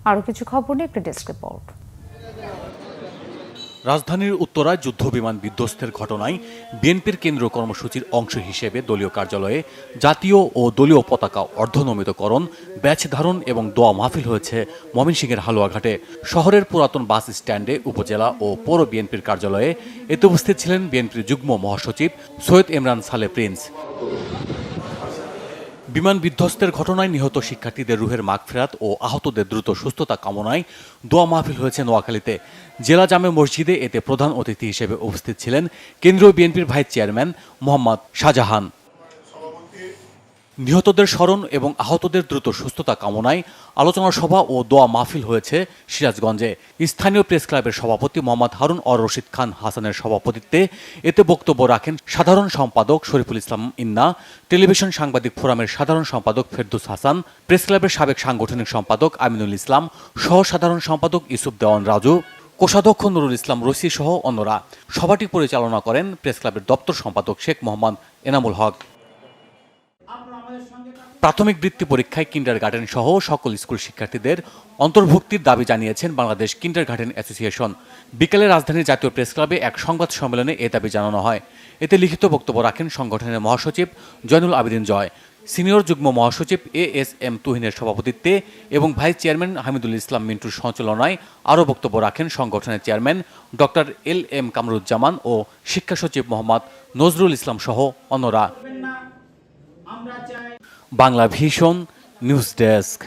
আরও কিছু খবর নিয়ে একটা ডেস্ক রিপোর্ট। রাজধানীর উত্তরায় যুদ্ধবিমান বিধ্বস্তের ঘটনায় বিএনপির কেন্দ্রীয় কর্মসূচির অংশ হিসেবে দলীয় কার্যালয়ে জাতীয় ও দলীয় পতাকা অর্ধনমিতকরণ, ব্যাচ ধারণ এবং দোয়া মাহফিল হয়েছে ময়মনসিংহের হালুয়াঘাটে। শহরের পুরাতন বাস স্ট্যান্ডে উপজেলা ও পৌর বিএনপির কার্যালয়ে এতে উপস্থিত ছিলেন বিএনপির যুগ্ম মহাসচিব সৈয়দ ইমরান সালে প্রিন্স। বিমান বিধ্বস্তের ঘটনায় নিহত শিক্ষার্থীদের রুহের মাগফিরাত ও আহতদের দ্রুত সুস্থতা কামনায় দোয়া মাহফিল হয়েছে নোয়াখালীতে। জেলা জামে মসজিদে এতে প্রধান অতিথি হিসেবে উপস্থিত ছিলেন কেন্দ্রীয় বিএনপির ভাইস চেয়ারম্যান মোহাম্মদ শাহজাহান। নিহতদের স্মরণ এবং আহতদের দ্রুত সুস্থতা কামনায় আলোচনা সভা ও দোয়া মাহফিল হয়েছে সিরাজগঞ্জে। স্থানীয় প্রেস ক্লাবের সভাপতি মোহাম্মদ হারুন অর রশিদ খান হাসানের সভাপতিত্বে এতে বক্তব্য রাখেন সাধারণ সম্পাদক শরীফুল ইসলাম ইন্না, টেলিভিশন সাংবাদিক ফোরামের সাধারণ সম্পাদক ফেরদৌস হাসান, প্রেস ক্লাবের সাবেক সাংগঠনিক সম্পাদক আমিনুল ইসলাম, সহ সাধারণ সম্পাদক ইউসুফ দেওয়ান রাজু, কোষাধ্যক্ষ নুরুল ইসলাম রশি সহ অন্যরা। সভাটি পরিচালনা করেন প্রেস ক্লাবের দপ্তর সম্পাদক শেখ মোহাম্মদ এনামুল হক। প্রাথমিক বৃত্তি পরীক্ষায় কিন্ডারগার্টেন সহ সকল স্কুল শিক্ষার্থীদের অন্তর্ভুক্তির দাবি জানিয়েছেন বাংলাদেশ কিন্ডারগার্টেন অ্যাসোসিয়েশন। বিকেলে রাজধানীর জাতীয় প্রেস ক্লাবে এক সংবাদ সম্মেলনে এ দাবি জানানো হয়। এতে লিখিত বক্তব্য রাখেন সংগঠনের মহাসচিব জয়নুল আবেদিন জয়, সিনিয়র যুগ্ম মহাসচিব ASM তুহিনের সভাপতিত্বে এবং ভাইস চেয়ারম্যান হামিদুল ইসলাম মিন্টুর সঞ্চালনায় আরও বক্তব্য রাখেন সংগঠনের চেয়ারম্যান ডক্টর LM কামরুজ্জামান ও শিক্ষা সচিব মোহাম্মদ নজরুল ইসলাম সহ অন্যরা। Bangla vision news desk.